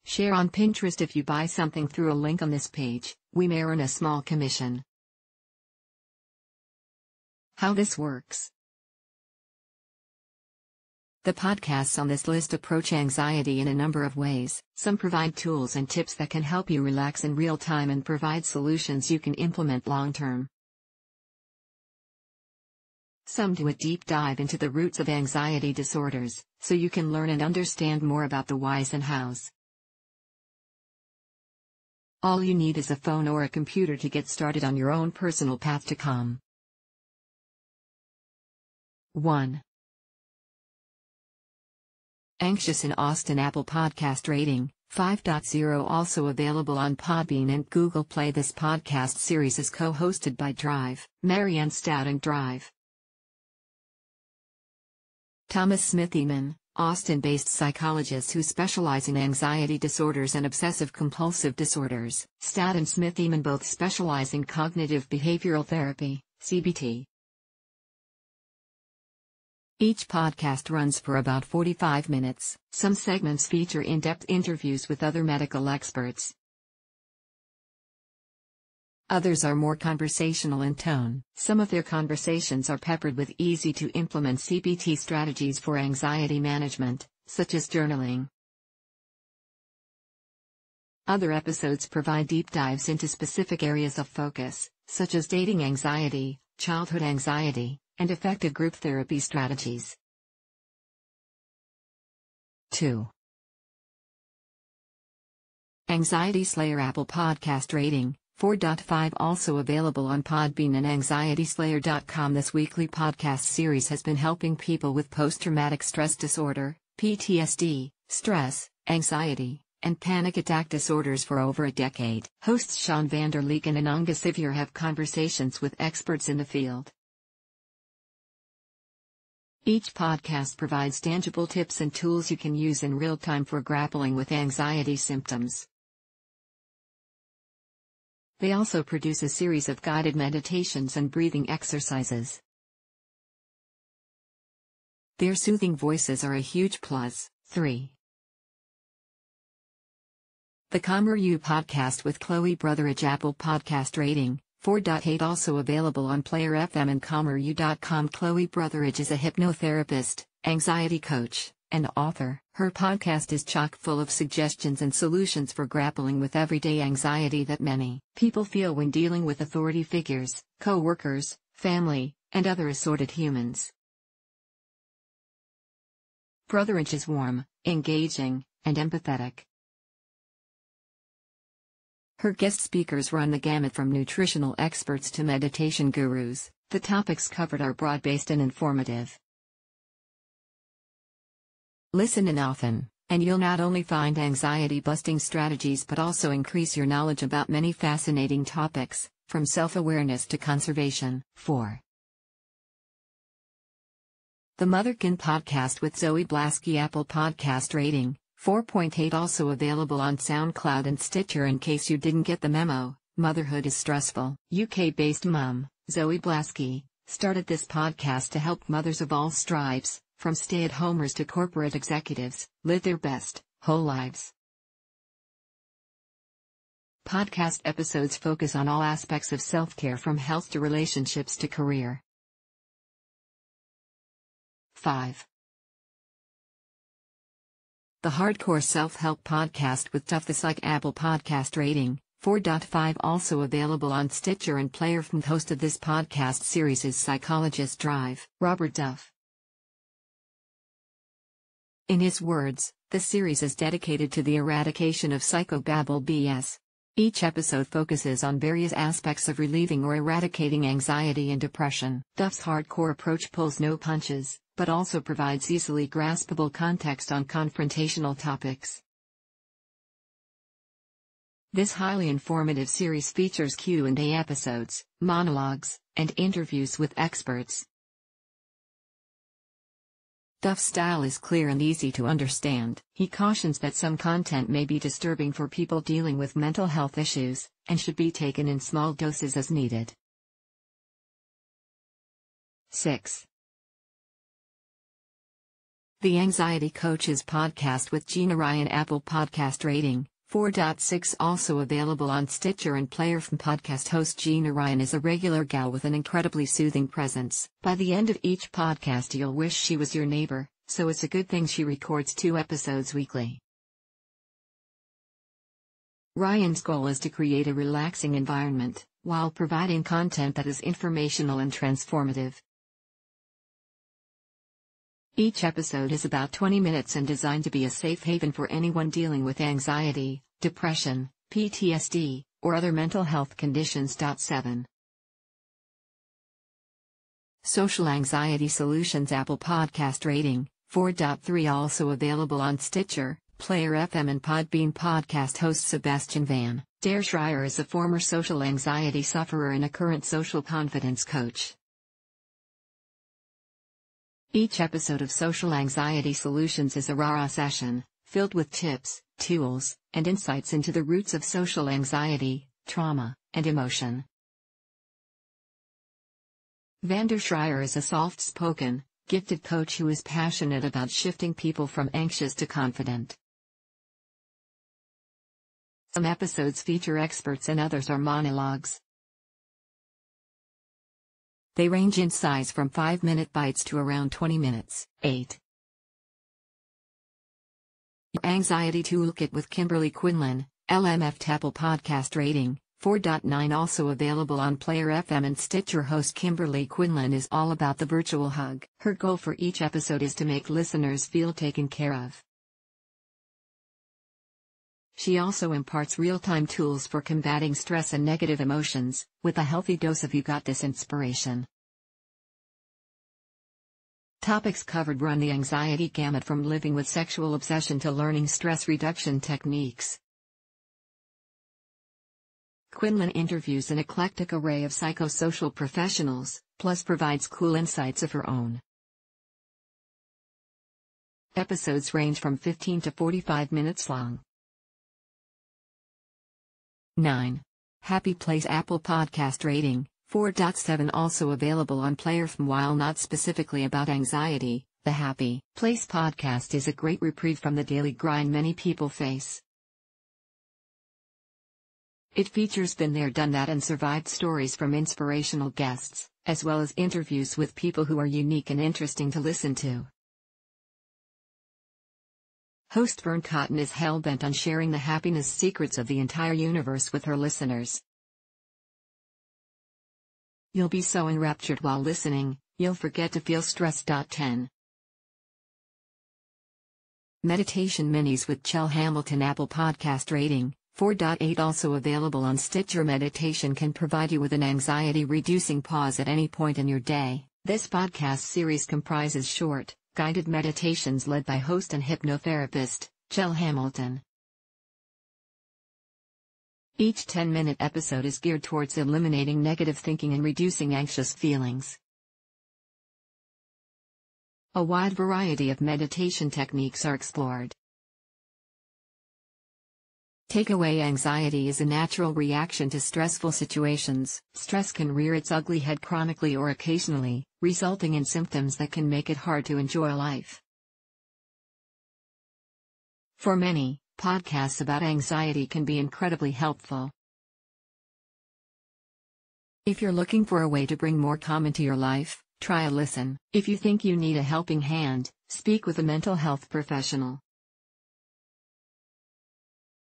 Share on Pinterest. If you buy something through a link on this page, we may earn a small commission. How this works. The podcasts on this list approach anxiety in a number of ways. Some provide tools and tips that can help you relax in real time and provide solutions you can implement long term. Some do a deep dive into the roots of anxiety disorders, so you can learn and understand more about the whys and hows. All you need is a phone or a computer to get started on your own personal path to calm. 1. Anxious in Austin. Apple Podcast rating 5.0, also available on Podbean and Google Play. This podcast series is co-hosted by Drive, Marianne Stout and Drive. Thomas Smith-Eman, Austin-based psychologist who specialize in anxiety disorders and obsessive-compulsive disorders. Stout and Smith-Eman both specialize in cognitive behavioral therapy, CBT. Each podcast runs for about 45 minutes. Some segments feature in-depth interviews with other medical experts. Others are more conversational in tone. Some of their conversations are peppered with easy-to-implement CBT strategies for anxiety management, such as journaling. Other episodes provide deep dives into specific areas of focus, such as dating anxiety, childhood anxiety, and effective group therapy strategies. 2. Anxiety Slayer. Apple Podcast rating 4.5, also available on Podbean and anxietyslayer.com. This weekly podcast series has been helping people with post-traumatic stress disorder, PTSD, stress, anxiety, and panic attack disorders for over a decade. Hosts Sean Vanderleek and Ananga Sivyer have conversations with experts in the field. Each podcast provides tangible tips and tools you can use in real time for grappling with anxiety symptoms. They also produce a series of guided meditations and breathing exercises. Their soothing voices are a huge plus. 3. The Calmer You podcast with Chloe Brotheridge. Apple Podcast rating 4.8, also available on Player FM and calmeryou.com. Chloe Brotheridge is a hypnotherapist, anxiety coach, and author. Her podcast is chock full of suggestions and solutions for grappling with everyday anxiety that many people feel when dealing with authority figures, co-workers, family, and other assorted humans. Brotheridge is warm, engaging, and empathetic. Her guest speakers run the gamut from nutritional experts to meditation gurus. The topics covered are broad-based and informative. Listen in often, and you'll not only find anxiety-busting strategies but also increase your knowledge about many fascinating topics, from self-awareness to conservation. 4. The Motherkin podcast with Zoe Blaski. Apple Podcast rating 4.8, also available on SoundCloud and Stitcher. In case you didn't get the memo, motherhood is stressful. UK-based mom, Zoe Blaski, started this podcast to help mothers of all stripes, from stay-at-homers to corporate executives, live their best, whole lives. Podcast episodes focus on all aspects of self-care, from health to relationships to career. 5. The Hardcore Self-Help podcast with Tough the Psych. Apple Podcast rating 4.5, also available on Stitcher and Player FM. Host of this podcast series is psychologist Drive, Robert Duff. In his words, the series is dedicated to the eradication of psychobabble BS. Each episode focuses on various aspects of relieving or eradicating anxiety and depression. Duff's hardcore approach pulls no punches, but also provides easily graspable context on confrontational topics. This highly informative series features Q&A episodes, monologues, and interviews with experts. Duff's style is clear and easy to understand. He cautions that some content may be disturbing for people dealing with mental health issues, and should be taken in small doses as needed. 6. The Anxiety Coaches podcast with Gina Ryan. Apple Podcast rating 4.6, also available on Stitcher and Player FM. Podcast host Gina Ryan is a regular gal with an incredibly soothing presence. By the end of each podcast you'll wish she was your neighbor, so it's a good thing she records 2 episodes weekly. Ryan's goal is to create a relaxing environment, while providing content that is informational and transformative. Each episode is about 20 minutes and designed to be a safe haven for anyone dealing with anxiety, depression, PTSD, or other mental health conditions. 7. Social Anxiety Solutions. Apple Podcast rating 4.3, also available on Stitcher, Player FM and Podbean. Podcast host Sebastian Van der Schreier is a former social anxiety sufferer and a current social confidence coach. Each episode of Social Anxiety Solutions is a raw session, filled with tips, tools, and insights into the roots of social anxiety, trauma, and emotion. Van der Schreier is a soft-spoken, gifted coach who is passionate about shifting people from anxious to confident. Some episodes feature experts and others are monologues. They range in size from 5-minute bites to around 20 minutes. 8. Your Anxiety Toolkit with Kimberly Quinlan, LMF. Apple Podcast rating 4.9, also available on Player FM and Stitcher. Host Kimberly Quinlan is all about the virtual hug. Her goal for each episode is to make listeners feel taken care of. She also imparts real-time tools for combating stress and negative emotions, with a healthy dose of "you got this" inspiration. Topics covered run the anxiety gamut, from living with sexual obsession to learning stress reduction techniques. Quinlan interviews an eclectic array of psychosocial professionals, plus provides cool insights of her own. Episodes range from 15 to 45 minutes long. 9. Happy Place. Apple Podcast rating 4.7, also available on Player FM. While not specifically about anxiety, the Happy Place podcast is a great reprieve from the daily grind many people face. It features been there, done that, and survived stories from inspirational guests, as well as interviews with people who are unique and interesting to listen to. Host Vern Cotton is hell-bent on sharing the happiness secrets of the entire universe with her listeners. You'll be so enraptured while listening, you'll forget to feel stressed. 10. Meditation Minis with Chell Hamilton. Apple Podcast rating 4.8, also available on Stitcher. Meditation can provide you with an anxiety-reducing pause at any point in your day. This podcast series comprises short, guided meditations led by host and hypnotherapist, Chell Hamilton. Each 10-minute episode is geared towards eliminating negative thinking and reducing anxious feelings. A wide variety of meditation techniques are explored. Takeaway: anxiety is a natural reaction to stressful situations. Stress can rear its ugly head chronically or occasionally, resulting in symptoms that can make it hard to enjoy life. For many, podcasts about anxiety can be incredibly helpful. If you're looking for a way to bring more calm into your life, try a listen. If you think you need a helping hand, speak with a mental health professional.